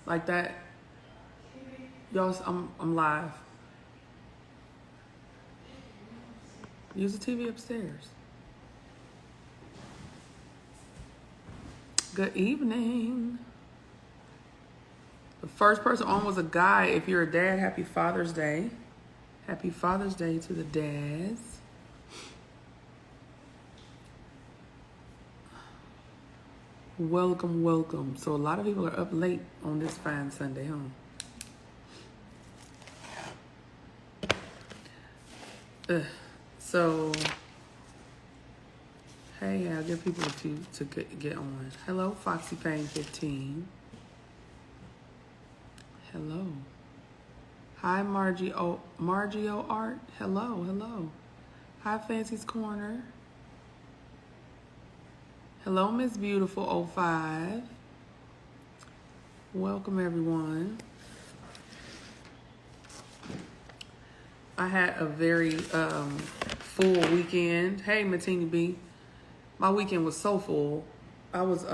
Like that. Y'all, I'm live. Use the TV upstairs. Good evening. The first person on was a guy. If you're a dad, happy Father's Day. Happy Father's Day to the dads. Welcome, welcome. So a lot of people are up late on this fine Sunday, huh? So, hey, I'll give people a few to get on. Hello, Foxy Payne 15. Hello. Hi, Margie O Art. Hello, hello. Hi, Fancy's Corner. Hello, Miss Beautiful 05. Welcome, everyone. I had a very full weekend. Hey, Matini B. My weekend was so full. I was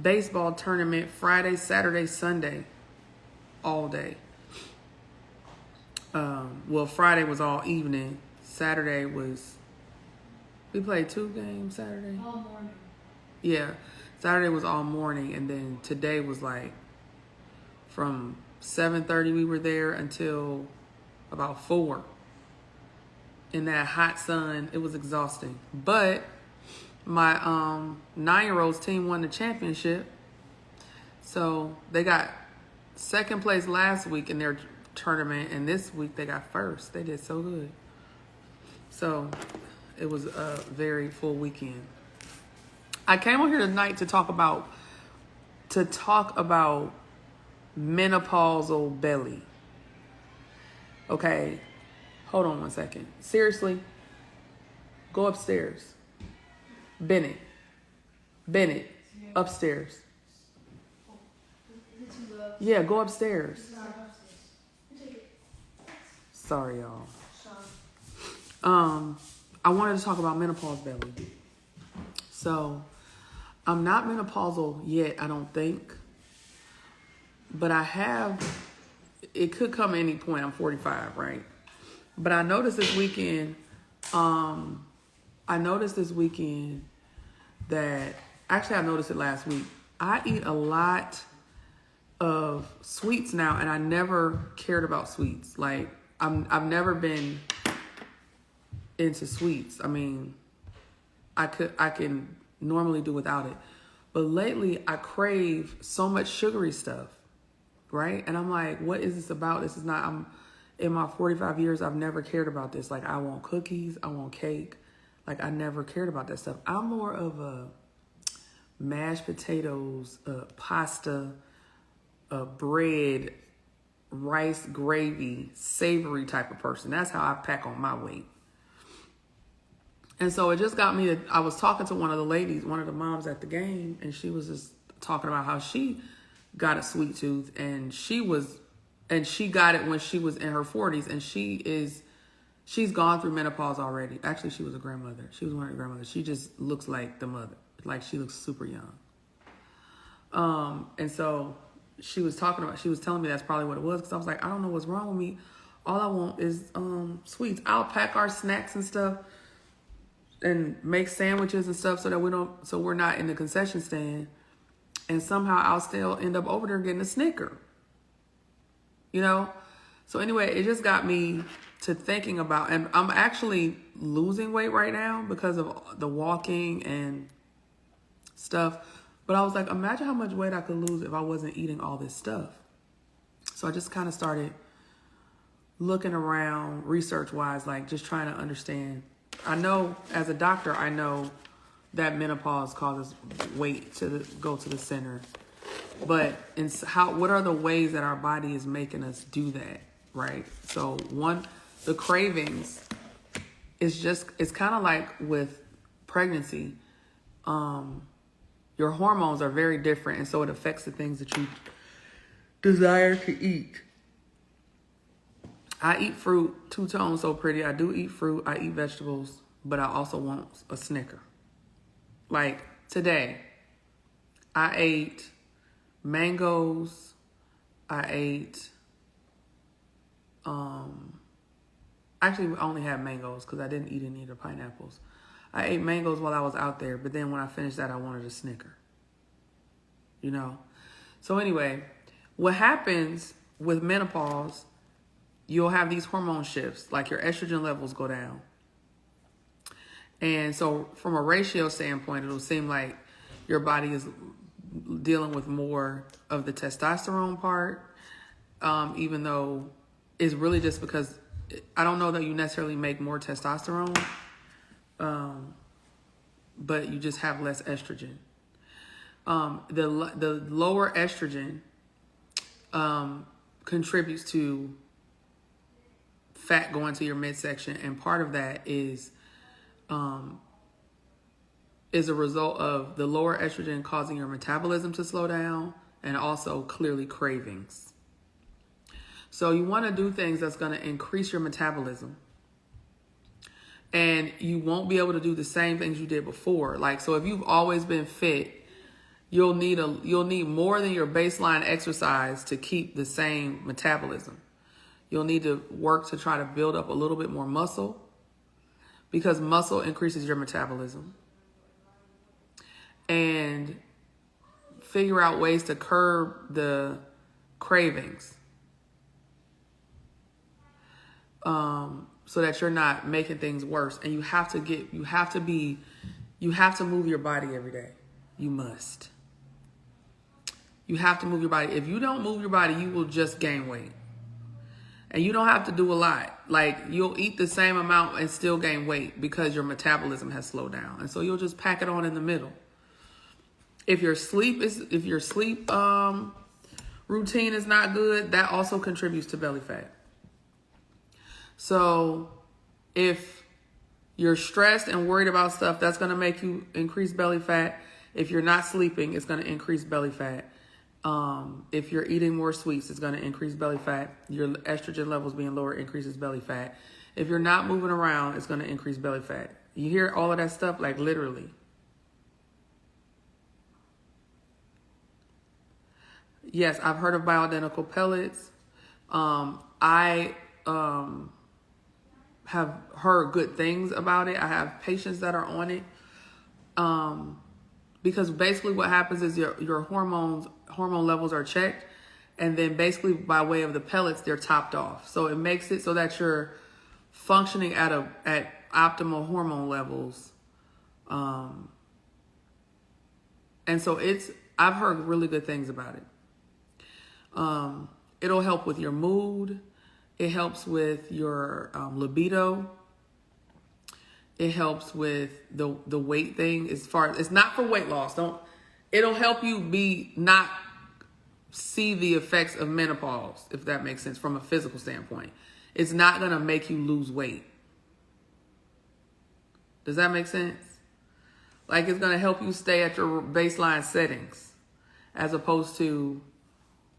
baseball tournament Friday, Saturday, Sunday, all day. Well, Friday was all evening. Saturday was, we played 2 games Saturday. All morning. Yeah, Saturday was all morning, and then today was like from 7:30 we were there until about 4. In that hot sun, it was exhausting. But my 9-year-old's team won the championship. So they got second place last week in their tournament, and this week they got first. They did so good. So it was a very full weekend. I came on here tonight to talk about menopausal belly. Okay, hold on one second. Seriously, go upstairs. Bennett, upstairs. Yeah, go upstairs. Sorry, y'all. I wanted to talk about menopause belly. So, I'm not menopausal yet, I don't think. But I have, it could come at any point. I'm 45, right? But I noticed this weekend, that, actually I noticed it last week. I eat a lot of sweets now, and I never cared about sweets. Like, I've never been into sweets. I mean, I can normally do without it. But lately, I crave so much sugary stuff, right? And I'm like, what is this about? This is not, in my 45 years, I've never cared about this. Like, I want cookies, I want cake. Like, I never cared about that stuff. I'm more of a mashed potatoes, pasta, bread, rice, gravy, savory type of person. That's how I pack on my weight. And so it just got me to, I was talking to one of the ladies, one of the moms at the game, and she was just talking about how she got a sweet tooth, and she got it when she was in her 40s, and she's gone through menopause already. Actually, she was a grandmother. She was one of the grandmothers. She just looks like the mother. Like, she looks super young. And so she was telling me that's probably what it was, because I was like, I don't know what's wrong with me. All I want is sweets. I'll pack our snacks and stuff and make sandwiches and stuff so that we're not in the concession stand, and somehow I'll still end up over there getting a Snicker. You know? So anyway, it just got me to thinking about, and I'm actually losing weight right now because of the walking and stuff. But I was like, imagine how much weight I could lose if I wasn't eating all this stuff. So I just kind of started looking around research-wise, like just trying to understand. I know, as a doctor, I know that menopause causes weight to go to the center. But what are the ways that our body is making us do that, right? So the cravings is it's kind of like with pregnancy. Your hormones are very different, and so it affects the things that you desire to eat. I eat fruit, two-tone so pretty. I do eat fruit, I eat vegetables, but I also want a Snicker. Like today, I ate mangoes. I ate, actually I only had mangoes because I didn't eat any of the pineapples. I ate mangoes while I was out there, but then when I finished that, I wanted a Snicker, you know? So anyway, what happens with menopause, you'll have these hormone shifts, like your estrogen levels go down. And so from a ratio standpoint, it'll seem like your body is dealing with more of the testosterone part, even though it's really just because I don't know that you necessarily make more testosterone, but you just have less estrogen. The lower estrogen contributes to fat going to your midsection, and part of that is a result of the lower estrogen causing your metabolism to slow down, and also clearly cravings. So you want to do things that's going to increase your metabolism, and you won't be able to do the same things you did before. Like, so if you've always been fit, you'll need more than your baseline exercise to keep the same metabolism. You'll need to work to try to build up a little bit more muscle, because muscle increases your metabolism. And figure out ways to curb the cravings, so that you're not making things worse. And you have to move your body every day. You must. You have to move your body. If you don't move your body, you will just gain weight. And you don't have to do a lot. Like, you'll eat the same amount and still gain weight because your metabolism has slowed down. And so you'll just pack it on in the middle. If your sleep routine is not good, that also contributes to belly fat. So if you're stressed and worried about stuff, that's going to make you increase belly fat. If you're not sleeping, it's going to increase belly fat. If you're eating more sweets, it's going to increase belly fat. Your estrogen levels being lower increases belly fat. If you're not moving around, it's going to increase belly fat. You hear all of that stuff, like literally. Yes, I've heard of bioidentical pellets. I have heard good things about it. I have patients that are on it. Because basically what happens is your hormone levels are checked, and then basically by way of the pellets, they're topped off. So it makes it so that you're functioning at optimal hormone levels. And so I've heard really good things about it. It'll help with your mood. It helps with your libido. It helps with the weight thing. As far as, it's not for weight loss. It'll help you not see the effects of menopause, if that makes sense, from a physical standpoint. It's not going to make you lose weight. Does that make sense? Like, it's going to help you stay at your baseline settings, as opposed to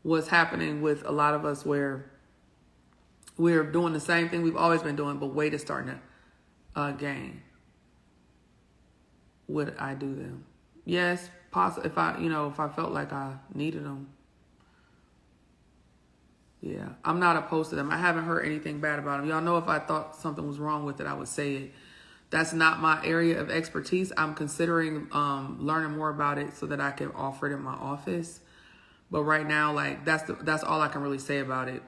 what's happening with a lot of us, where we're doing the same thing we've always been doing, but weight is starting to gain. Would I do them? Yes, possibly. If I felt like I needed them. Yeah, I'm not opposed to them. I haven't heard anything bad about them. Y'all know if I thought something was wrong with it, I would say it. That's not my area of expertise. I'm considering learning more about it so that I can offer it in my office. But right now, like, that's all I can really say about it.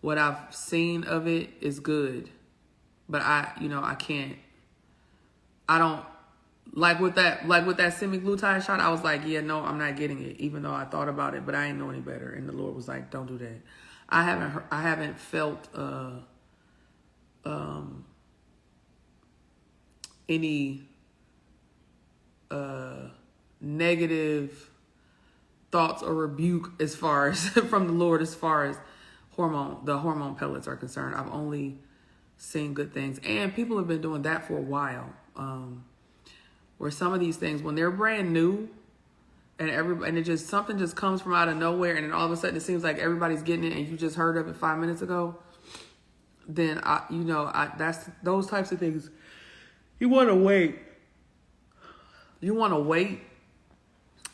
What I've seen of it is good, but I don't like with that semaglutide shot. I was like, yeah, no, I'm not getting it, even though I thought about it, but I didn't know any better. And the Lord was like, don't do that. I haven't felt any negative thoughts or rebuke as far as from the Lord, as far as the hormone pellets are concerned. I've only seen good things, and people have been doing that for a while. Where some of these things, when they're brand new, and something just comes from out of nowhere, and then all of a sudden it seems like everybody's getting it, and you just heard of it 5 minutes ago, then that's those types of things. You want to wait. You want to wait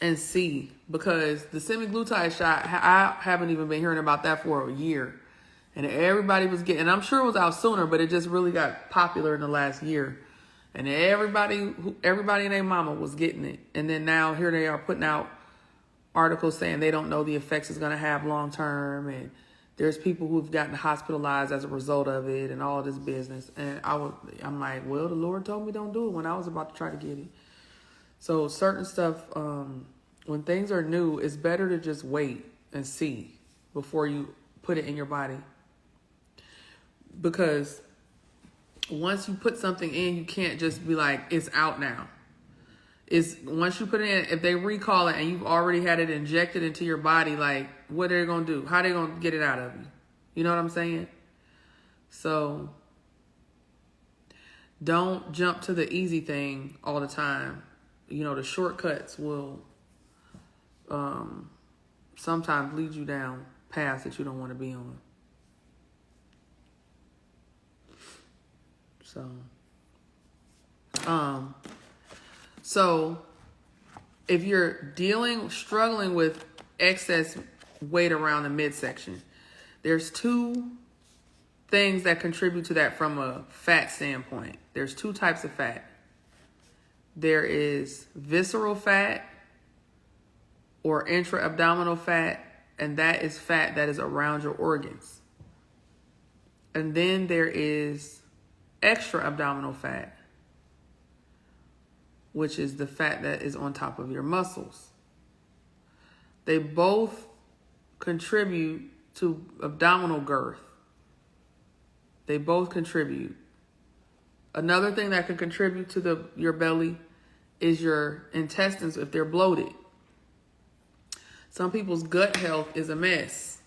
and see because the semaglutide shot, I haven't even been hearing about that for a year. And everybody was getting, and I'm sure it was out sooner, but it just really got popular in the last year. And everybody and their mama was getting it. And then now here they are putting out articles saying they don't know the effects it's going to have long term. And there's people who've gotten hospitalized as a result of it and all this business. And I'm like, well, the Lord told me don't do it when I was about to try to get it. So certain stuff, when things are new, it's better to just wait and see before you put it in your body. Because once you put something in, you can't just be like, it's out now. It's once you put it in, if they recall it and you've already had it injected into your body, like, what are they going to do? How are they going to get it out of you? You know what I'm saying? So don't jump to the easy thing all the time. You know, the shortcuts will sometimes lead you down paths that you don't want to be on. So if you're struggling with excess weight around the midsection, there's two things that contribute to that from a fat standpoint. There's two types of fat. There is visceral fat or intra-abdominal fat, and that is fat that is around your organs. And then there is extra-abdominal fat, which is the fat that is on top of your muscles. They both contribute to abdominal girth. They both contribute. Another thing that can contribute to your belly is your intestines if they're bloated. Some people's gut health is a mess.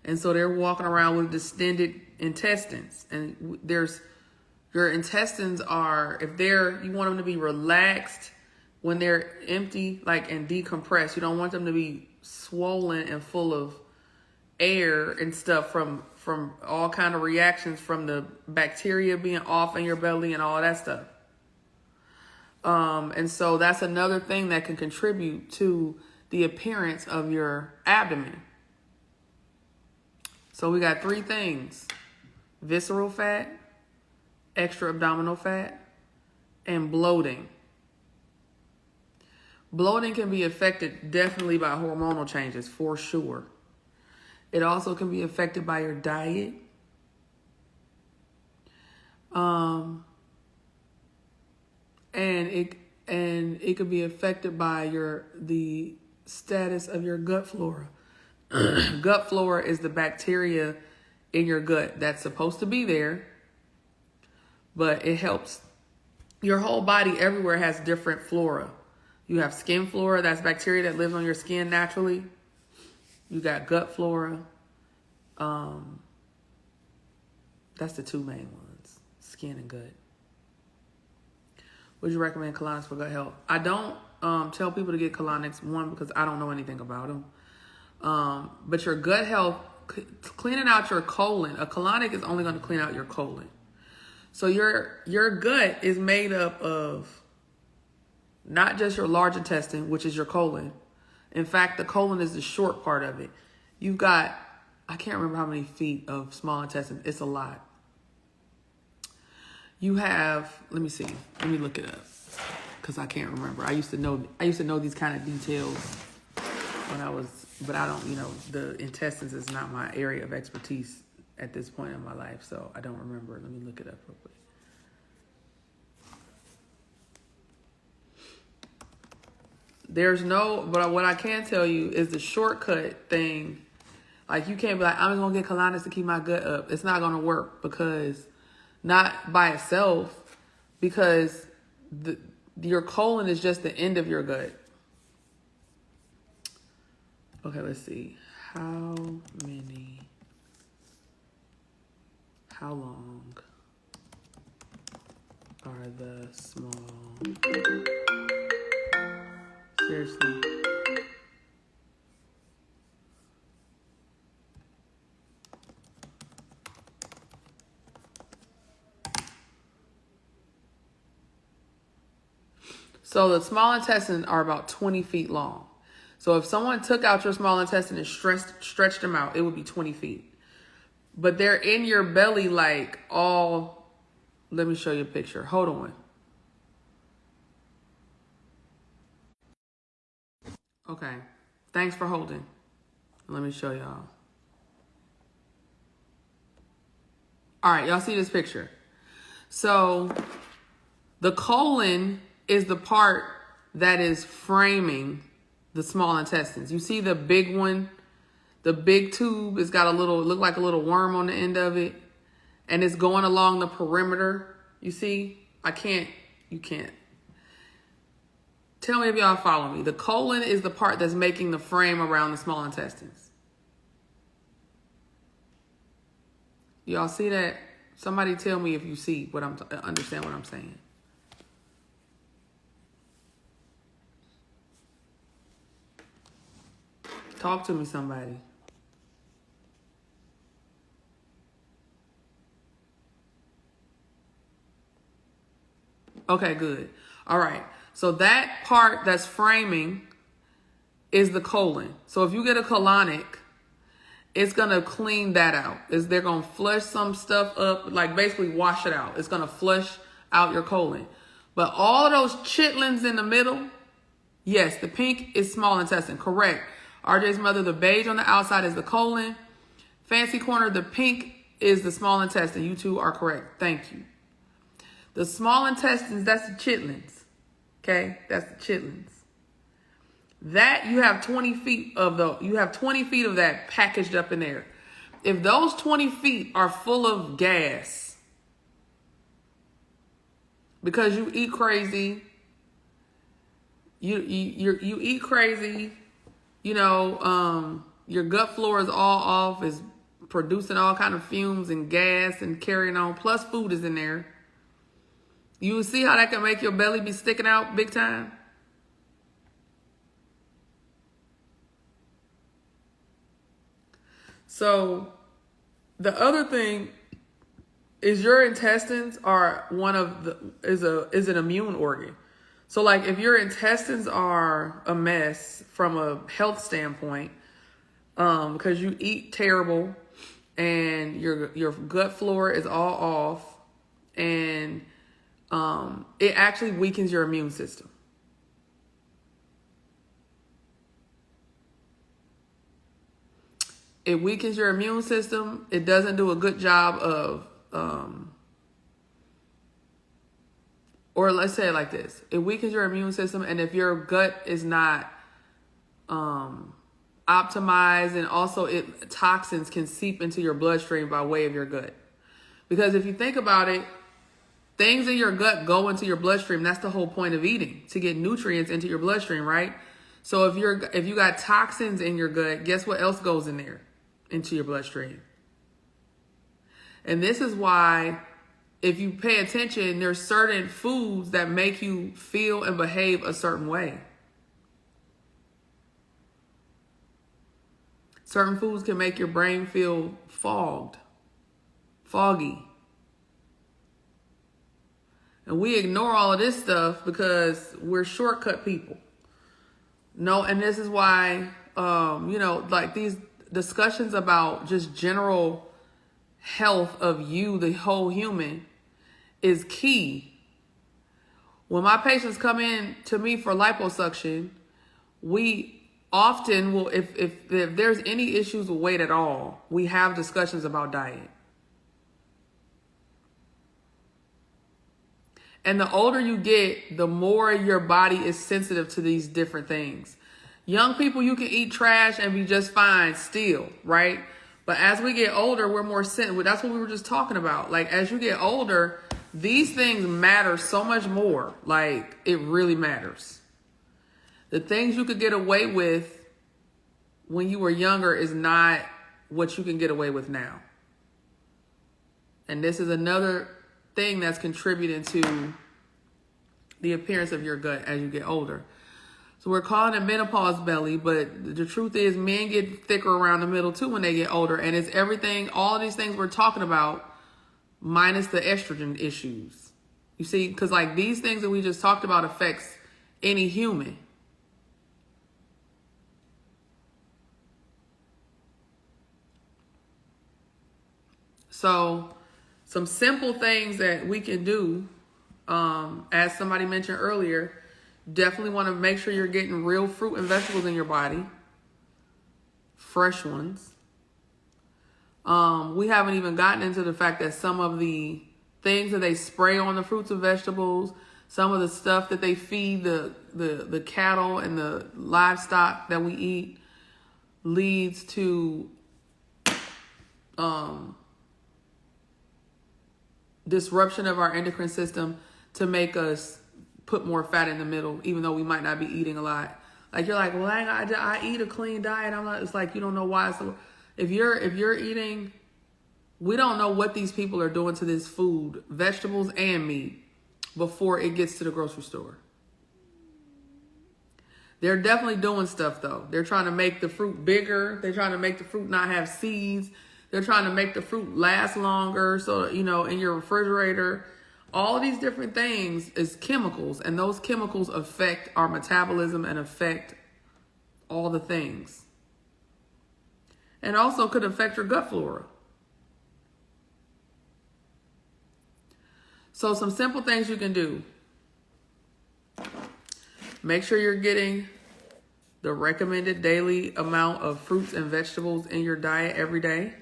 And so they're walking around with distended intestines. And your intestines are, you want them to be relaxed when they're empty, and decompressed. You don't want them to be swollen and full of air and stuff from all kind of reactions from the bacteria being off in your belly and all that stuff. And so that's another thing that can contribute to the appearance of your abdomen. So we got three things: visceral fat, extra abdominal fat, and bloating. Bloating can be affected definitely by hormonal changes, for sure. It also can be affected by your diet. And it could be affected by the status of your gut flora. Gut flora is the bacteria in your gut that's supposed to be there, but it helps. Your whole body everywhere has different flora. You have skin flora, that's bacteria that lives on your skin naturally. You got gut flora. That's the two main ones, skin and gut. Would you recommend colonics for gut health? I don't tell people to get colonics, one, because I don't know anything about them. But your gut health, cleaning out your colon, a colonic is only going to clean out your colon. So your gut is made up of not just your large intestine, which is your colon. In fact, the colon is the short part of it. You've got, I can't remember how many feet of small intestine. It's a lot. You have, let me see. Let me look it up because I can't remember. I used to know these kind of details but I don't, the intestines is not my area of expertise at this point in my life, so I don't remember. Let me look it up real quick. But what I can tell you is the shortcut thing. Like, you can't be like, I'm just going to get colonics to keep my gut up. It's not going to work, because not by itself, because your colon is just the end of your gut. Okay, let's see. How long are the small... Seriously. So the small intestines are about 20 feet long. So if someone took out your small intestine and stretched them out, it would be 20 feet. But they're in your belly like all, let me show you a picture. Hold on. Okay. Thanks for holding. Let me show y'all. All right, y'all see this picture. So the colon is the part that is framing the small intestines. You see the big one, the big tube, it's got a little, look like a little worm on the end of it. And it's going along the perimeter. You see, you can't. Tell me if y'all follow me. The colon is the part that's making the frame around the small intestines. Y'all see that? Somebody tell me if you see what understand what I'm saying. Talk to me, somebody. Okay, good. All right. So that part that's framing is the colon. So if you get a colonic, it's going to clean that out. They're going to flush some stuff up, like basically wash it out. It's going to flush out your colon. But all of those chitlins in the middle, yes, the pink is small intestine. Correct. RJ's mother, the beige on the outside is the colon. Fancy corner, the pink is the small intestine. You two are correct. Thank you. The small intestines, that's the chitlins. Okay, that's the chitlins. That you have 20 feet of that packaged up in there. If those 20 feet are full of gas because you eat crazy, you eat crazy, your gut flora is all off, is producing all kind of fumes and gas and carrying on, plus food is in there. You will see how that can make your belly be sticking out big time. So the other thing is your intestines are is an immune organ. So like if your intestines are a mess from a health standpoint, because you eat terrible and your gut flora is all off, and it actually weakens your immune system. It weakens your immune system. It doesn't do a good job of, or let's say it like this. It weakens your immune system. And if your gut is not optimized, and also toxins can seep into your bloodstream by way of your gut. Because if you think about it, things in your gut go into your bloodstream. That's the whole point of eating, to get nutrients into your bloodstream, right? So if you got toxins in your gut, guess what else goes in there? Into your bloodstream. And this is why, if you pay attention, there's certain foods that make you feel and behave a certain way. Certain foods can make your brain feel foggy. And we ignore all of this stuff because we're shortcut people. No, and this is why, like these discussions about just general health of you, the whole human, is key. When my patients come in to me for liposuction, we often will, if there's any issues with weight at all, we have discussions about diet. And the older you get, the more your body is sensitive to these different things. Young people, you can eat trash and be just fine still, right? But as we get older, we're more sensitive. That's what we were just talking about. Like, as you get older, these things matter so much more. Like, it really matters. The things you could get away with when you were younger is not what you can get away with now. And this is another thing that's contributing to the appearance of your gut as you get older. So we're calling it menopause belly, but the truth is men get thicker around the middle too when they get older. And it's everything, all of these things we're talking about, minus the estrogen issues. You see, because like these things that we just talked about affects any human. So some simple things that we can do, as somebody mentioned earlier, definitely want to make sure you're getting real fruit and vegetables in your body. Fresh ones. We haven't even gotten into the fact that some of the things that they spray on the fruits and vegetables, some of the stuff that they feed the cattle and the livestock that we eat leads to disruption of our endocrine system to make us put more fat in the middle, even though we might not be eating a lot. Like you're like, well, I eat a clean diet. I'm not. It's like you don't know why. So if you're eating, we don't know what these people are doing to this food, vegetables and meat, before it gets to the grocery store. They're definitely doing stuff though. They're trying to make the fruit bigger. They're trying to make the fruit not have seeds. They're trying to make the fruit last longer. So, in your refrigerator, all these different things is chemicals, and those chemicals affect our metabolism and affect all the things. And also could affect your gut flora. So some simple things you can do. Make sure you're getting the recommended daily amount of fruits and vegetables in your diet every day.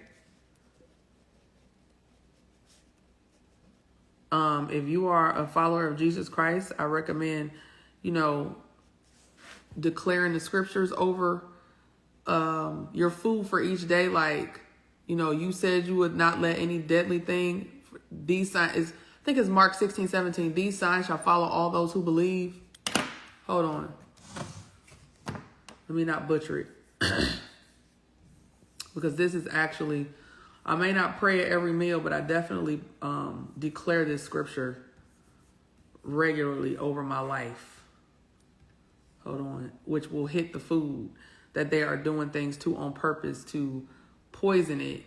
If you are a follower of Jesus Christ, I recommend, declaring the scriptures over your food for each day. Like, you said you would not let any deadly thing. These signs, I think it's Mark 16:17. These signs shall follow all those who believe. Hold on. Let me not butcher it. Because this is actually, I may not pray at every meal, but I definitely declare this scripture regularly over my life. Hold on. Which will hit the food that they are doing things to on purpose to poison it.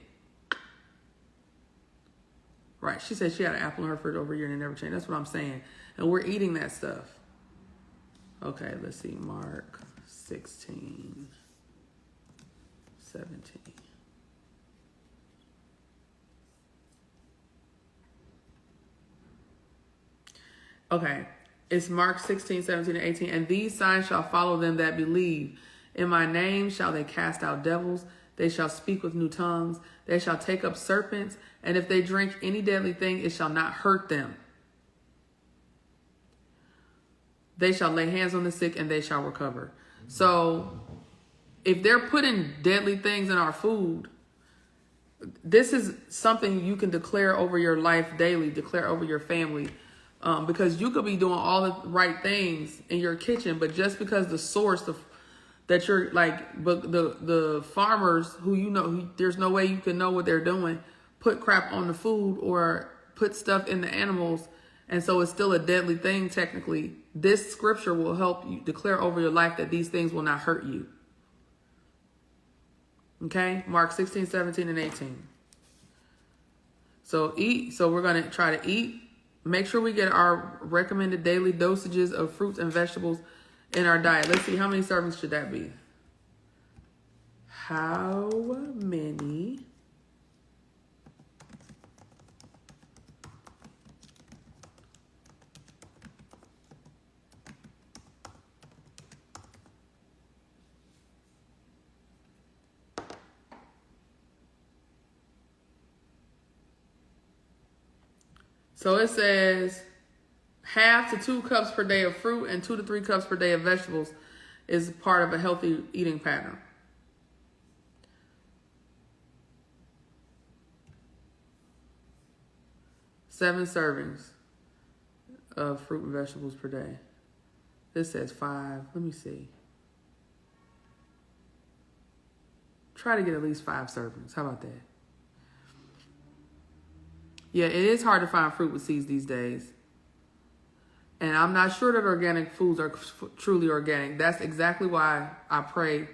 Right. She said she had an apple in her fridge over a year and it never changed. That's what I'm saying. And we're eating that stuff. Okay, let's see. Mark 16, 17. Okay, it's Mark 16, 17, and 18. And these signs shall follow them that believe. In my name shall they cast out devils. They shall speak with new tongues. They shall take up serpents. And if they drink any deadly thing, it shall not hurt them. They shall lay hands on the sick and they shall recover. So if they're putting deadly things in our food, this is something you can declare over your life daily, declare over your family. Because you could be doing all the right things in your kitchen, but just because the source that you're like, but the farmers who there's no way you can know what they're doing, put crap on the food or put stuff in the animals, and so it's still a deadly thing technically. This scripture will help you declare over your life that these things will not hurt you. Okay, Mark 16, 17, and 18. So eat. So we're going to try to eat. Make sure we get our recommended daily dosages of fruits and vegetables in our diet. Let's see, how many servings should that be? How many So it says 1/2 to 2 cups per day of fruit and 2 to 3 cups per day of vegetables is part of a healthy eating pattern. Seven servings of fruit and vegetables per day. This says 5. Let me see. Try to get at least 5 servings. How about that? Yeah, it is hard to find fruit with seeds these days. And I'm not sure that organic foods are truly organic. That's exactly why I pray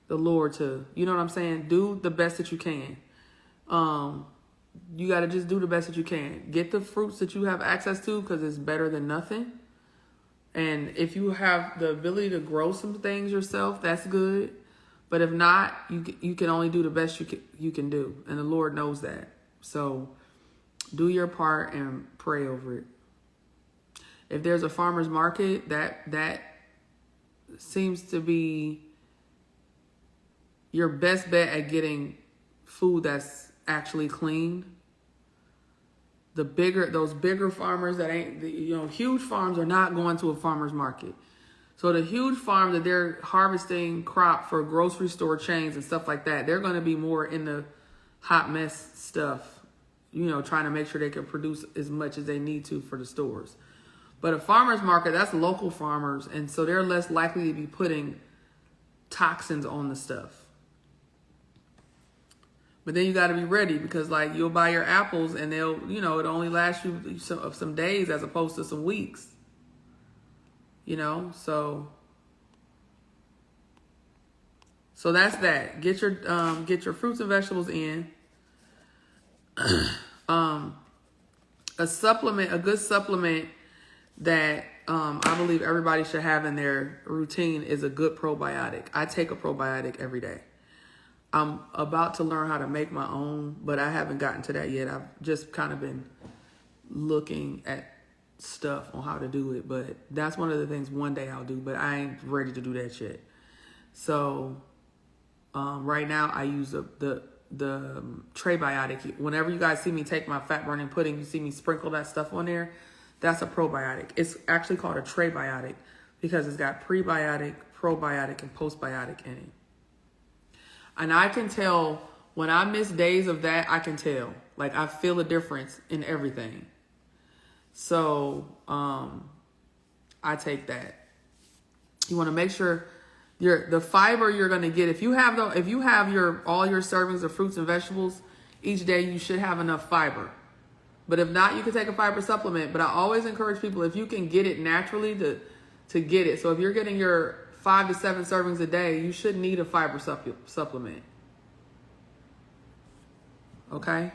the Lord to, you know what I'm saying? Do the best that you can. You got to just do the best that you can. Get the fruits that you have access to because it's better than nothing. And if you have the ability to grow some things yourself, that's good. But if not, you can only do the best you can do. And the Lord knows that. So do your part and pray over it. If there's a farmer's market, that seems to be your best bet at getting food that's actually clean. Those bigger farmers that ain't, huge farms are not going to a farmer's market. So the huge farms that they're harvesting crop for grocery store chains and stuff like that, they're going to be more in the hot mess stuff, trying to make sure they can produce as much as they need to for the stores. But a farmer's market, that's local farmers, and so they're less likely to be putting toxins on the stuff. But then you got to be ready, because like you'll buy your apples and they'll, it only lasts you some days as opposed to some weeks. So that's that. Get your fruits and vegetables in. A good supplement that I believe everybody should have in their routine is a good probiotic. I take a probiotic every day. I'm about to learn how to make my own, but I haven't gotten to that yet. I've just kind of been looking at stuff on how to do it, but that's one of the things one day I'll do, but I ain't ready to do that yet. So right now I use the Trebiotic. Whenever you guys see me take my fat burning pudding, you see me sprinkle that stuff on there. That's a probiotic. It's actually called a Trebiotic because it's got prebiotic, probiotic, and postbiotic in it. And I can tell when I miss days of that, I can tell. Like I feel a difference in everything. So I take that. You want to make sure the fiber you're going to get. If you have all your servings of fruits and vegetables each day, you should have enough fiber. But if not, you can take a fiber supplement. But I always encourage people, if you can get it naturally, to get it. So if you're getting your 5 to 7 servings a day, you shouldn't need a fiber supplement. Okay?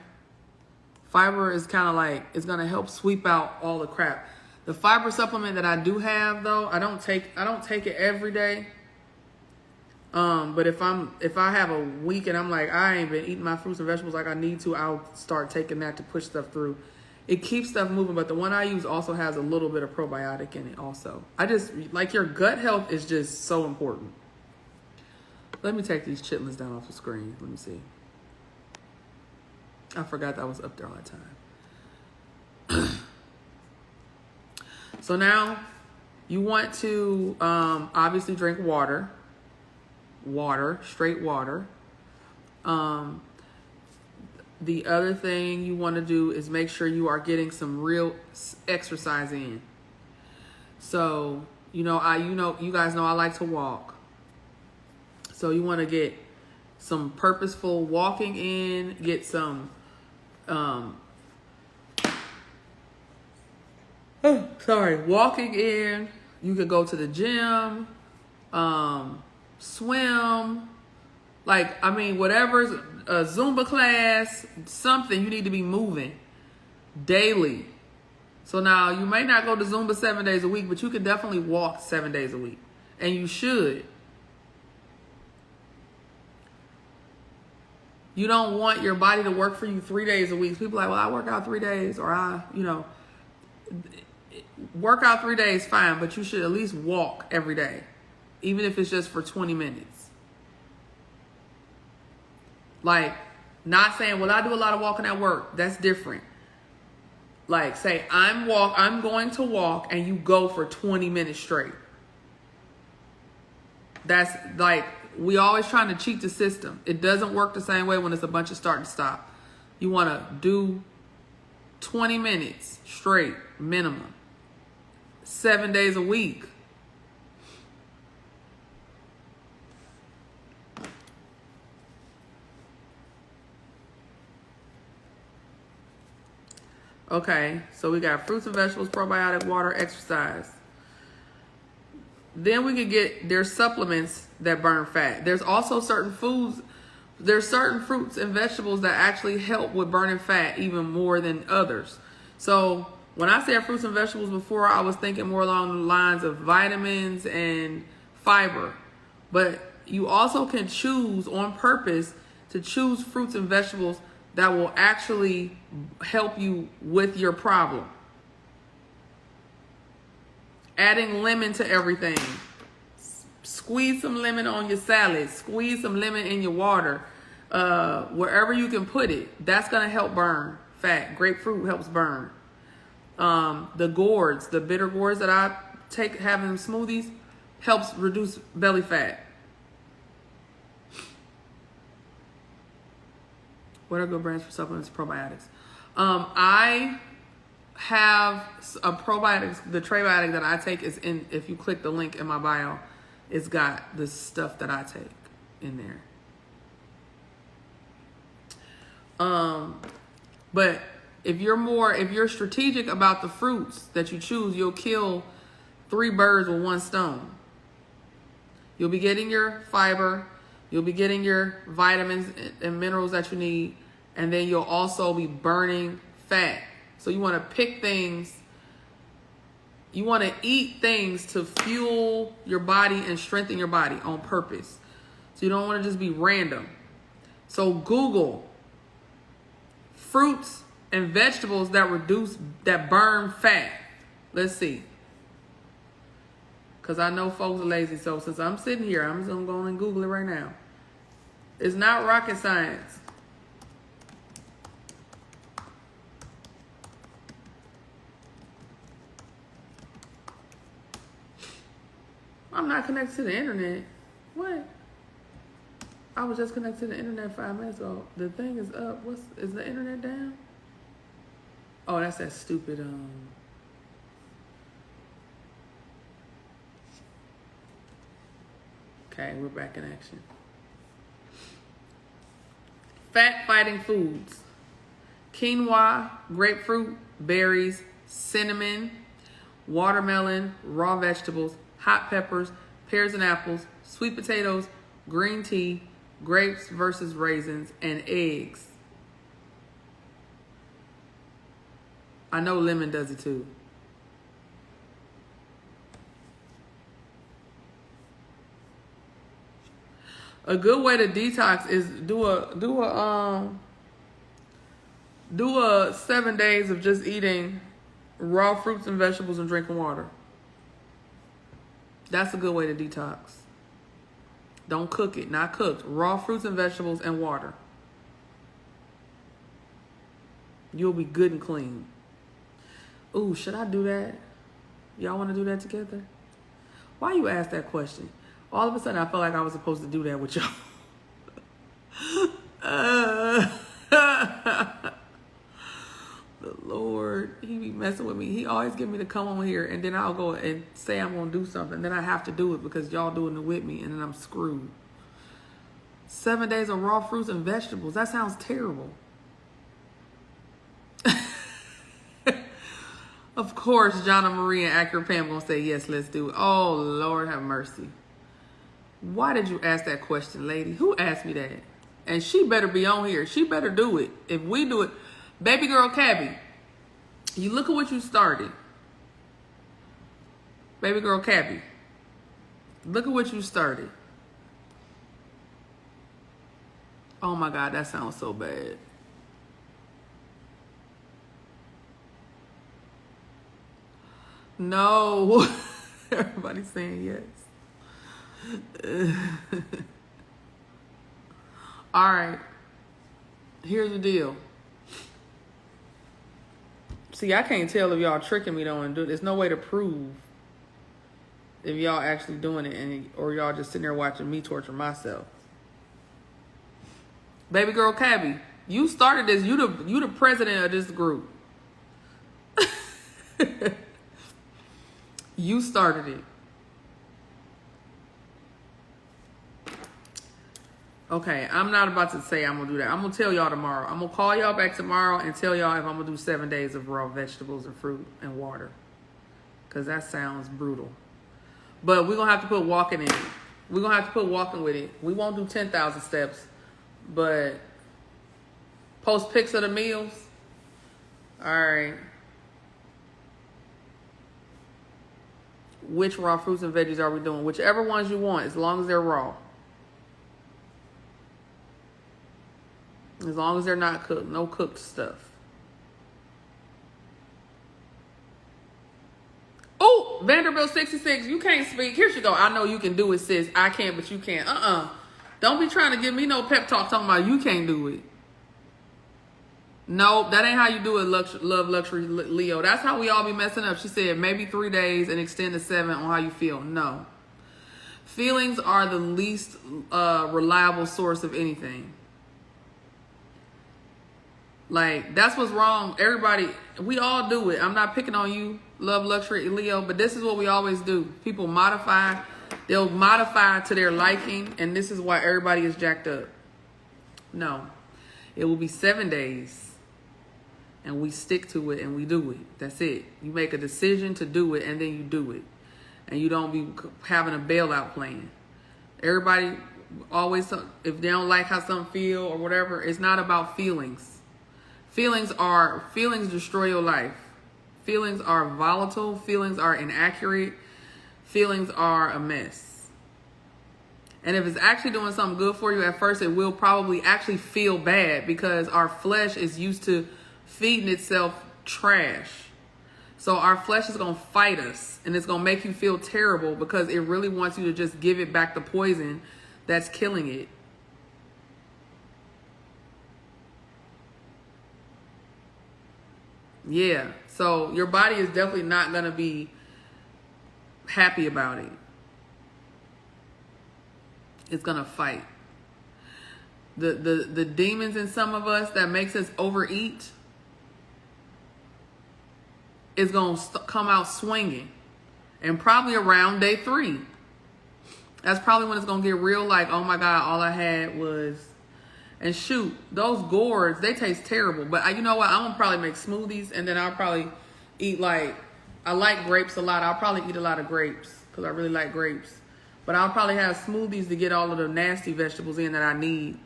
Fiber is kind of like, it's going to help sweep out all the crap. The fiber supplement that I do have, though, I don't take it every day. But if I have a week and I'm like, I ain't been eating my fruits and vegetables like I need to, I'll start taking that to push stuff through. It keeps stuff moving, but the one I use also has a little bit of probiotic in it also. I just, like, your gut health is just so important. Let me take these chitlins down off the screen. Let me see. I forgot that was up there all the time. So now you want to obviously drink water. Straight water. The other thing you want to do is make sure you are getting some real exercise in. So, you guys know I like to walk. So you want to get some purposeful walking in, get some walking in. You could go to the gym, swim, whatever's a Zumba class, something. You need to be moving daily. So now you may not go to Zumba 7 days a week, but you can definitely walk 7 days a week, and you should. You don't want your body to work for you 3 days a week. People are like, well, I work out 3 days, or work out 3 days, fine, but you should at least walk every day, even if it's just for 20 minutes. Like, not saying, well, I do a lot of walking at work. That's different. Like, say, I'm going to walk, and you go for 20 minutes straight. That's like, we always trying to cheat the system. It doesn't work the same way when it's a bunch of start and stop. You want to do 20 minutes straight, minimum. 7 days a week. Okay, so we got fruits and vegetables, probiotic, water, exercise. Then we could get, there's supplements that burn fat. There's also certain fruits and vegetables that actually help with burning fat even more than others. So when I said fruits and vegetables before, I was thinking more along the lines of vitamins and fiber. But you also can choose on purpose to choose fruits and vegetables that will actually help you with your problem. Adding lemon to everything. Squeeze some lemon on your salad. Squeeze some lemon in your water. Wherever you can put it. That's going to help burn fat. Grapefruit helps burn. The gourds, the bitter gourds that I have in smoothies, helps reduce belly fat. What are good brands for supplements? Probiotics. I have a probiotics. The probiotic that I take is in. If you click the link in my bio, it's got the stuff that I take in there. But if you're strategic about the fruits that you choose, you'll kill 3 birds with 1 stone. You'll be getting your fiber, you'll be getting your vitamins and minerals that you need, and then you'll also be burning fat. So you want to pick things, you want to eat things to fuel your body and strengthen your body on purpose. So you don't want to just be random. So Google fruits and vegetables that burn fat. Let's see. Because I know folks are lazy. So since I'm sitting here, I'm just going to go and Google it right now. It's not rocket science. I'm not connected to the internet. What? I was just connected to the internet 5 minutes ago. The thing is up. Is the internet down? Oh, that's that stupid Okay, we're back in action. Fat fighting foods. Quinoa, grapefruit, berries, cinnamon, watermelon, raw vegetables, hot peppers, pears and apples, sweet potatoes, green tea, grapes versus raisins, and eggs. I know lemon does it too. A good way to detox is do a 7 days of just eating raw fruits and vegetables and drinking water. That's a good way to detox. Don't cook it, not cooked. Raw fruits and vegetables and water. You'll be good and clean. Ooh, should I do that? Y'all want to do that together? Why you ask that question? All of a sudden, I felt like I was supposed to do that with y'all. The Lord, he be messing with me. He always get me to come on here, and then I'll go and say I'm going to do something. Then I have to do it because y'all doing it with me, and then I'm screwed. 7 days of raw fruits and vegetables. That sounds terrible. Of course, Jonna Marie and Accurate Pam going to say, yes, let's do it. Oh, Lord have mercy. Why did you ask that question, lady? Who asked me that? And she better be on here. She better do it. If we do it, baby girl Cabby, you look at what you started. Baby girl Cabby, look at what you started. Oh my God, that sounds so bad. No. Everybody's saying yes. All right. Here's the deal. See, I can't tell if y'all tricking me though and do it. There's no way to prove if y'all actually doing it or y'all just sitting there watching me torture myself. Baby girl Cabby, you started this. You the president of this group. You started it. Okay, I'm not about to say I'm going to do that. I'm going to tell y'all tomorrow. I'm going to call y'all back tomorrow and tell y'all if I'm going to do 7 days of raw vegetables and fruit and water. Because that sounds brutal. But we're going to have to put walking in it. We're going to have to put walking with it. We won't do 10,000 steps. But post pics of the meals. All right. Which raw fruits and veggies are we doing? Whichever ones you want, as long as they're raw. As long as they're not cooked. No cooked stuff. Oh, Vanderbilt 66, you can't speak. Here she go. I know you can do it, sis. I can't, but you can't. Don't be trying to give me no pep talk talking about you can't do it. No, that ain't how you do it, love luxury Leo. That's how we all be messing up. She said maybe 3 days and extend to 7 on how you feel. No. Feelings are the least reliable source of anything. Like, that's what's wrong. Everybody, we all do it. I'm not picking on you, love luxury Leo, but this is what we always do. People modify. They'll modify to their liking, and this is why everybody is jacked up. No. It will be 7 days, and we stick to it, and we do it. That's it. You make a decision to do it, and then you do it. And you don't be having a bailout plan. Everybody always, if they don't like how something feel or whatever, it's not about feelings. Feelings destroy your life. Feelings are volatile. Feelings are inaccurate. Feelings are a mess. And if it's actually doing something good for you at first, it will probably actually feel bad because our flesh is used to feeding itself trash. So our flesh is going to fight us, and it's going to make you feel terrible because it really wants you to just give it back the poison that's killing it. Yeah, so your body is definitely not going to be happy about it. It's going to fight. The demons in some of us that makes us overeat is going to come out swinging. And probably around day 3. That's probably when it's going to get real like, oh my God, all I had was... And shoot, those gourds, they taste terrible. But you know what? I'm going to probably make smoothies. And then I'll probably eat like... I like grapes a lot. I'll probably eat a lot of grapes. Because I really like grapes. But I'll probably have smoothies to get all of the nasty vegetables in that I need.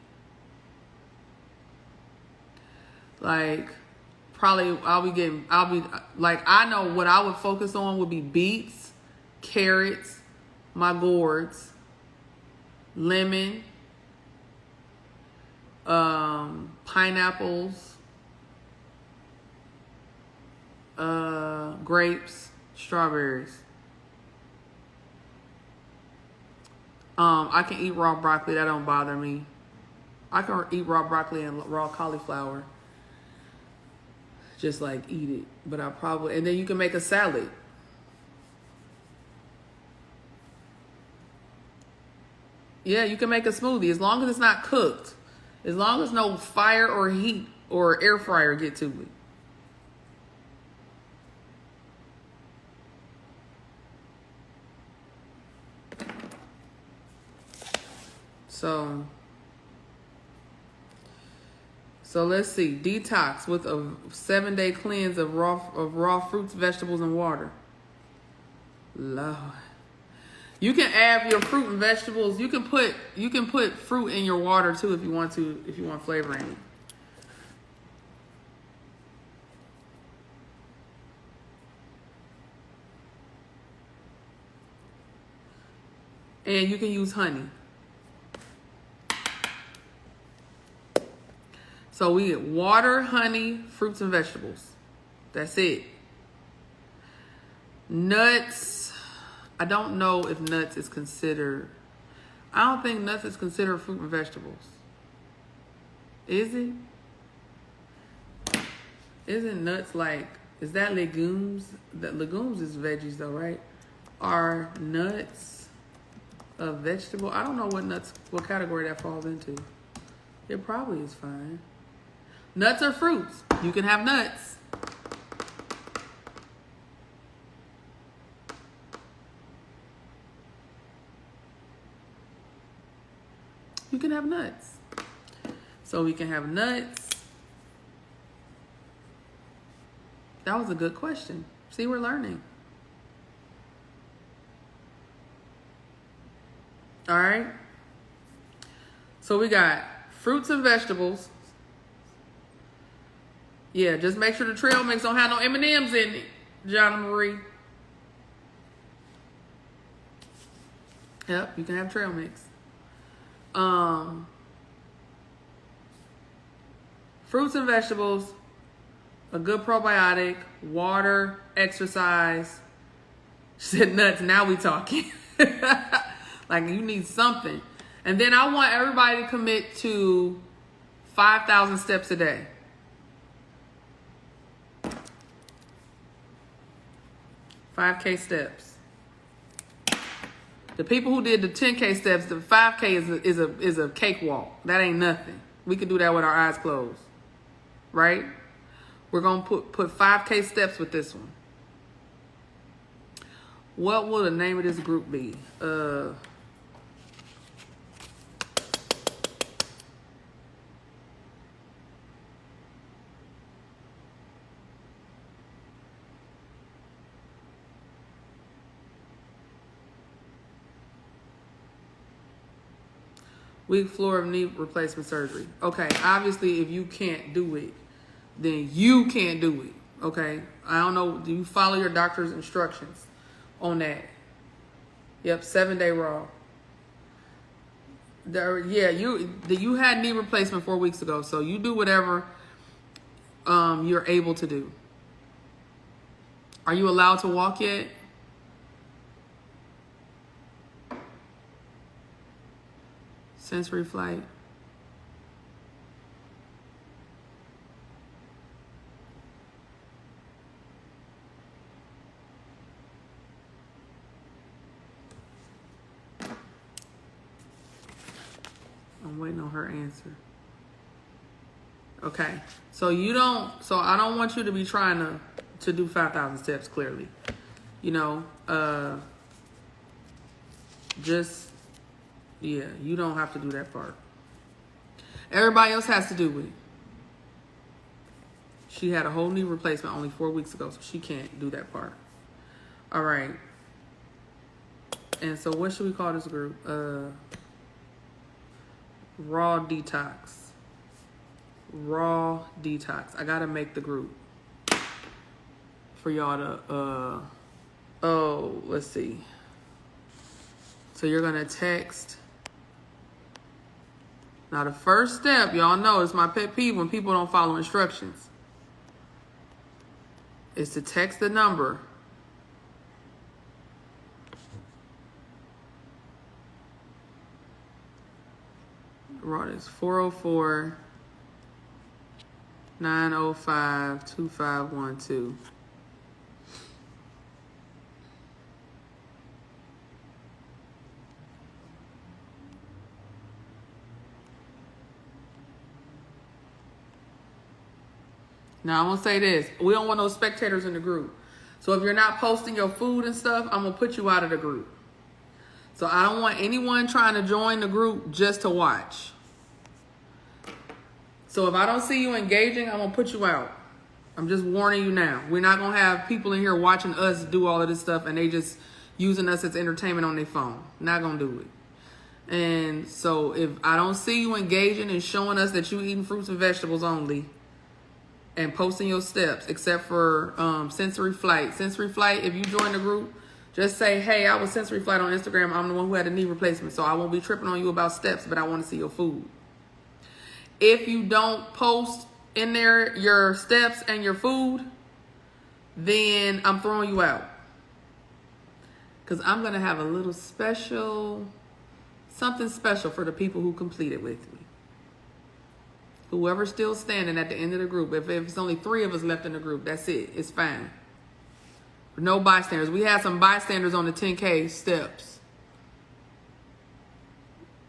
Like... Probably I'll be like, I know what I would focus on would be beets, carrots, my gourds, lemon, pineapples, grapes, strawberries. I can eat raw broccoli. That don't bother me. I can eat raw broccoli and raw cauliflower. Just like eat it. But I probably, and then you can make a salad. Yeah, you can make a smoothie as long as it's not cooked. As long as no fire or heat or air fryer get to it. So let's see. Detox with a 7-day cleanse of raw fruits, vegetables, and water. Lord. You can add your fruit and vegetables. You can put fruit in your water too if you want to, if you want flavor in it. And you can use honey. So we get water, honey, fruits, and vegetables. That's it. Nuts. I don't know if nuts is considered. I don't think nuts is considered fruit and vegetables. Is it? Isn't nuts like, is that legumes? That legumes is veggies though, right? Are nuts a vegetable? I don't know what category that falls into. It probably is fine. Nuts are fruits. You can have nuts. You can have nuts. So we can have nuts. That was a good question. See, we're learning. All right. So we got fruits and vegetables. Yeah, just make sure the trail mix don't have no M&Ms in it, John Marie. Yep, you can have trail mix. fruits and vegetables, a good probiotic, water, exercise. She said nuts, now we talking. Like you need something. And then I want everybody to commit to 5,000 steps a day. $5K steps. The people who did the 10K steps, the 5K is a cakewalk. That ain't nothing. We can do that with our eyes closed, right? We're gonna put 5K steps with this one. What will the name of this group be? Weak floor of knee replacement surgery. Okay, obviously if you can't do it, then you can't do it. Okay, I don't know. Do you follow your doctor's instructions on that? Yep, 7-day raw. Yeah, you had knee replacement 4 weeks ago, so you do whatever you're able to do. Are you allowed to walk yet? Sensory flight. I'm waiting on her answer. Okay. So I don't want you to be trying to do 5,000 steps clearly. You know, yeah, you don't have to do that part. Everybody else has to do it. She had a whole knee replacement only 4 weeks ago, so she can't do that part. All right. And so what should we call this group? Raw Detox. Raw Detox. I gotta make the group for y'all to, let's see. So you're gonna text. Now the first step, y'all know, is my pet peeve when people don't follow instructions. Is to text the number. Right, it's 404-905-2512. Now, I'm going to say this. We don't want no spectators in the group. So if you're not posting your food and stuff, I'm going to put you out of the group. So I don't want anyone trying to join the group just to watch. So if I don't see you engaging, I'm going to put you out. I'm just warning you now. We're not going to have people in here watching us do all of this stuff and they just using us as entertainment on their phone. Not going to do it. And so if I don't see you engaging and showing us that you eating fruits and vegetables only, and posting your steps, except for sensory flight. Sensory flight, if you join the group, just say, hey, I was sensory flight on Instagram. I'm the one who had a knee replacement, so I won't be tripping on you about steps, but I want to see your food. If you don't post in there your steps and your food, then I'm throwing you out. Because I'm going to have a little something special for the people who completed with me. Whoever's still standing at the end of the group, if it's only 3 of us left in the group, that's it. It's fine. No bystanders. We had some bystanders on the 10K steps.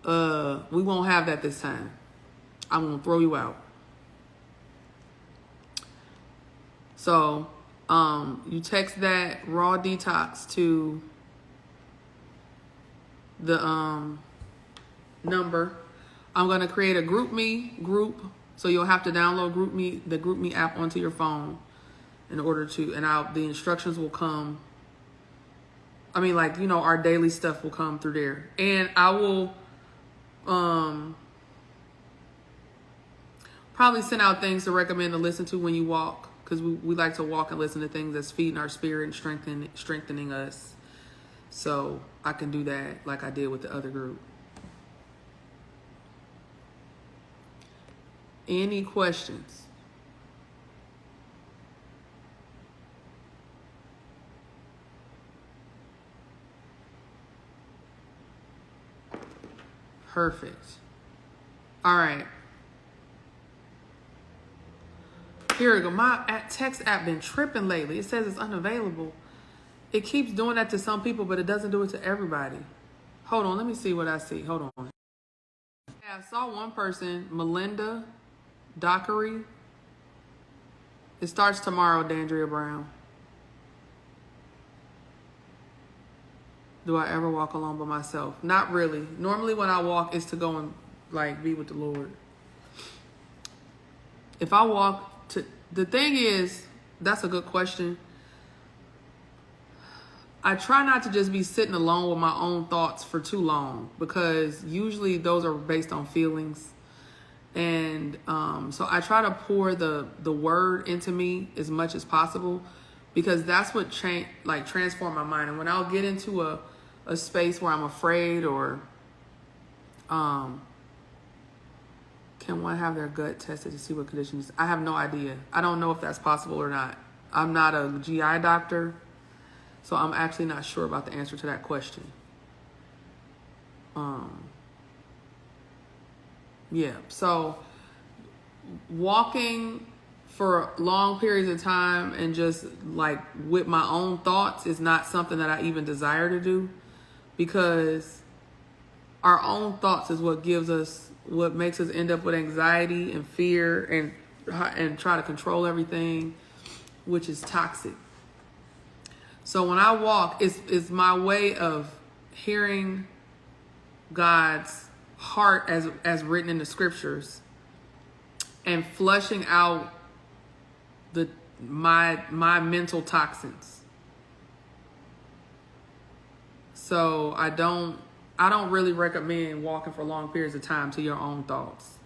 We won't have that this time. I'm going to throw you out. So, you text that raw detox to the number. I'm going to create a GroupMe group. So you'll have to download the GroupMe app onto your phone in order to, and the instructions will come. I mean, like, you know, our daily stuff will come through there. And I will probably send out things to recommend to listen to when you walk. Because we like to walk and listen to things that's feeding our spirit and strengthening us. So I can do that like I did with the other group. Any questions? Perfect. All right. Here we go. My text app been tripping lately. It says it's unavailable. It keeps doing that to some people, but it doesn't do it to everybody. Hold on. Let me see what I see. Hold on. I saw one person, Melinda Dockery. It starts tomorrow, Dandria Brown. Do I ever walk alone by myself? Not really. Normally when I walk, it's to go and like be with the Lord. If I walk to, the thing is, that's a good question. I try not to just be sitting alone with my own thoughts for too long, because usually those are based on feelings. And so I try to pour the word into me as much as possible, because that's what transform my mind. And when I'll get into a space where I'm afraid, or can one have their gut tested to see what conditions? I have no idea. I don't know if that's possible or not. I'm not a GI doctor, so I'm actually not sure about the answer to that question. Yeah, so walking for long periods of time and just like with my own thoughts is not something that I even desire to do, because our own thoughts is what makes us end up with anxiety and fear and try to control everything, which is toxic. So when I walk, it's my way of hearing God's heart as written in the scriptures, and flushing out my mental toxins. So I don't really recommend walking for long periods of time to your own thoughts.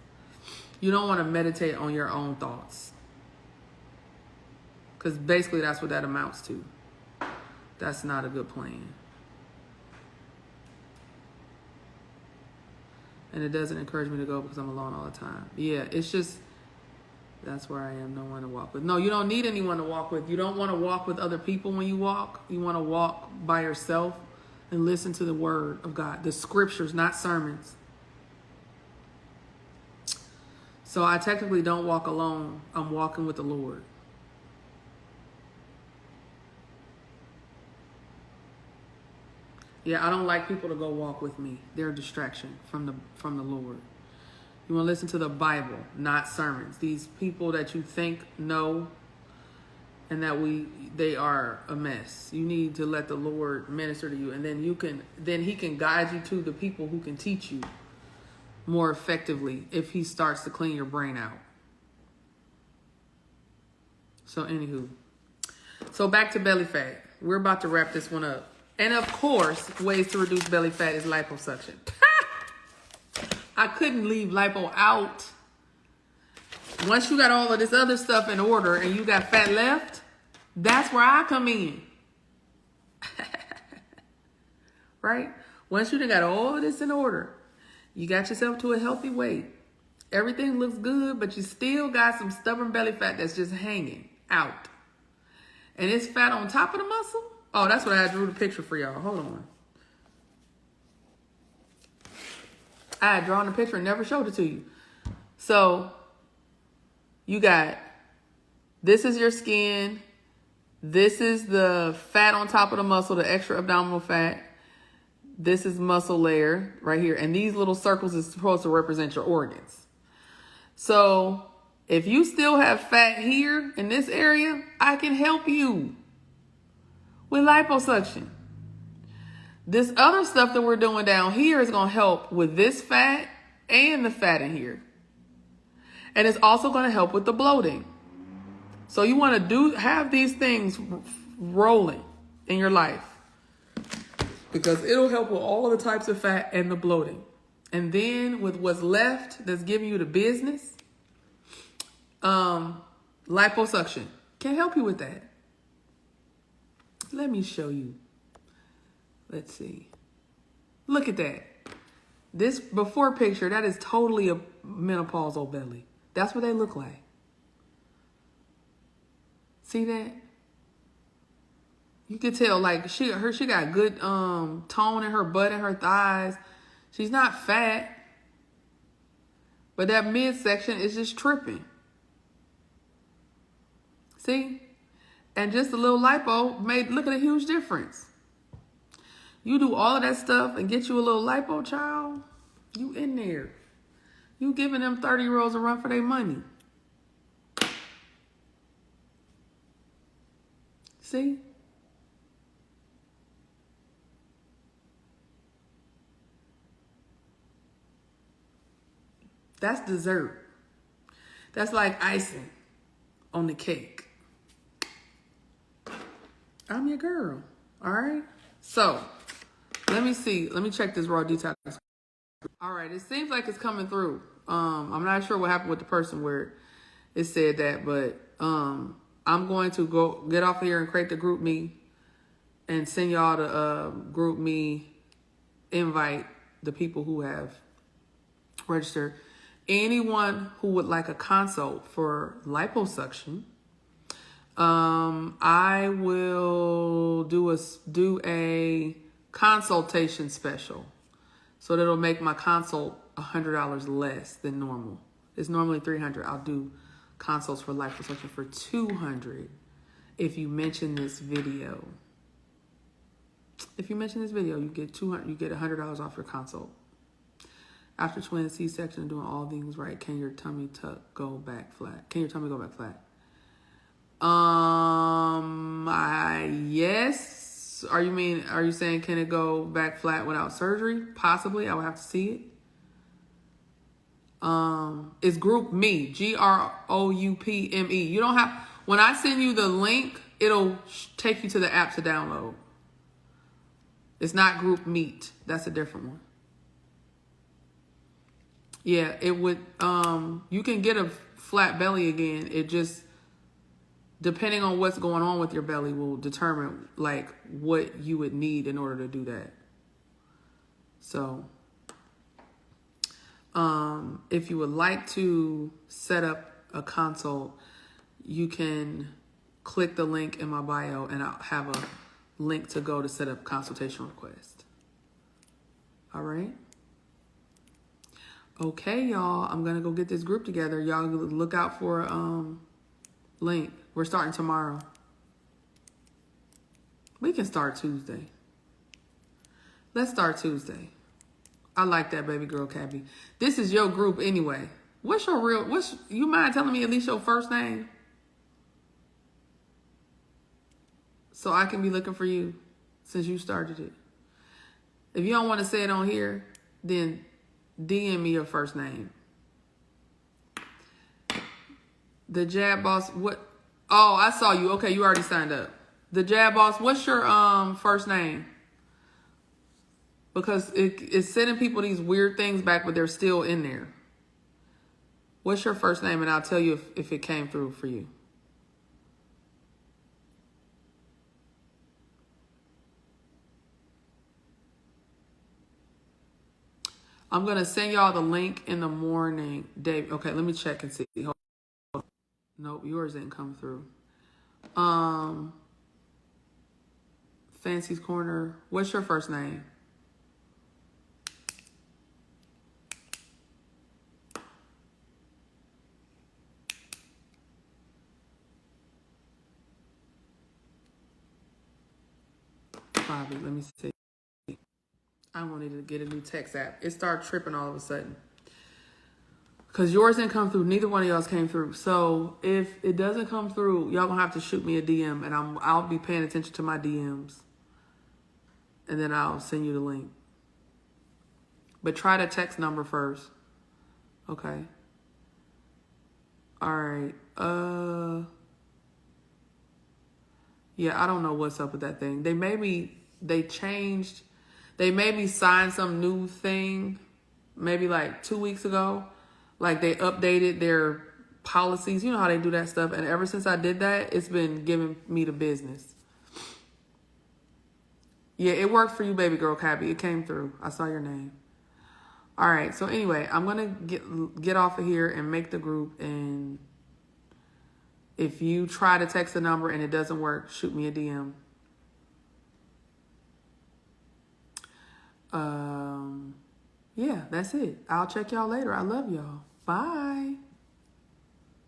You don't want to meditate on your own thoughts, because basically that's what that amounts to. That's not a good plan. And it doesn't encourage me to go because I'm alone all the time. Yeah, it's just, that's where I am. No one to walk with. No, you don't need anyone to walk with. You don't want to walk with other people when you walk. You want to walk by yourself and listen to the word of God, the scriptures, not sermons. So I technically don't walk alone. I'm walking with the Lord. Yeah, I don't like people to go walk with me. They're a distraction from the Lord. You want to listen to the Bible, not sermons. These people that you think know and that they are a mess. You need to let the Lord minister to you, and then he can guide you to the people who can teach you more effectively if he starts to clean your brain out. So anywho, so back to belly fat. We're about to wrap this one up. And of course, ways to reduce belly fat is liposuction. I couldn't leave lipo out. Once you got all of this other stuff in order and you got fat left, that's where I come in. Right? Once you done got all of this in order, you got yourself to a healthy weight. Everything looks good, but you still got some stubborn belly fat that's just hanging out. And it's fat on top of the muscle. Oh, that's what I drew the picture for y'all. Hold on. I had drawn the picture and never showed it to you. So you got, this is your skin. This is the fat on top of the muscle, the extra abdominal fat. This is muscle layer right here. And these little circles is supposed to represent your organs. So if you still have fat here in this area, I can help you with liposuction. This other stuff that we're doing down here is going to help with this fat and the fat in here. And it's also going to help with the bloating. So you want to have these things rolling in your life, because it'll help with all of the types of fat and the bloating. And then with what's left that's giving you the business, liposuction can help you with that. Let me show you. Let's see. Look at that. This before picture, that is totally a menopausal belly. That's what they look like. See that? You can tell, like, she got good tone in her butt and her thighs. She's not fat. But that midsection is just tripping. See? And just a little lipo look at a huge difference. You do all of that stuff and get you a little lipo, child, you in there. You giving them 30-year-olds a run for their money. See? That's dessert. That's like icing on the cake. I'm your girl. All right? So, let me see. Let me check this raw detox. All right. It seems like it's coming through. I'm not sure what happened with the person where it said that, but I'm going to go get off of here and create the group me and send y'all the group me invite, the people who have registered. Anyone who would like a consult for liposuction, I will do a consultation special. So that'll make my consult $100 less than normal. It's normally $300. I'll do consults for liposuction for $200 if you mention this video. If you mention this video, you get $200. You get $100 off your consult. After twin C-section and doing all things right, can your tummy tuck go back flat? Can your tummy go back flat? Yes. Are you saying can it go back flat without surgery? Possibly. I would have to see it. It's group me, GROUPME. You don't have, when I send you the link, it'll take you to the app to download. It's not group meet. That's a different one. Yeah, it would, you can get a flat belly again. It just, depending on what's going on with your belly, will determine like what you would need in order to do that. So, if you would like to set up a consult, you can click the link in my bio and I'll have a link to go to set up consultation request. All right. Okay, y'all, I'm going to go get this group together. Y'all look out for a link. We're starting tomorrow. We can start Tuesday. Let's start Tuesday. I like that, baby girl, Cabby. This is your group anyway. You mind telling me at least your first name? So I can be looking for you since you started it. If you don't want to say it on here, then DM me your first name. The Jab Boss, what? Oh, I saw you. Okay, you already signed up. The Jab Boss, what's your first name? Because it's sending people these weird things back, but they're still in there. What's your first name? And I'll tell you if it came through for you. I'm going to send y'all the link in the morning. Dave, okay, let me check and see. Hold on. Nope, yours didn't come through. Fancy's Corner. What's your first name? Bobby, let me see. I wanted to get a new text app. It started tripping all of a sudden. Because yours didn't come through. Neither one of y'all's came through. So if it doesn't come through, y'all going to have to shoot me a DM. And I'll be paying attention to my DMs. And then I'll send you the link. But try the text number first. Okay. All right. Yeah, I don't know what's up with that thing. They maybe signed some new thing maybe like 2 weeks ago. Like they updated their policies. You know how they do that stuff. And ever since I did that, it's been giving me the business. Yeah, it worked for you, baby girl, Cabby. It came through. I saw your name. All right. So anyway, I'm gonna get off of here and make the group. And if you try to text the number and it doesn't work, shoot me a DM. Yeah, that's it. I'll check y'all later. I love y'all. Bye.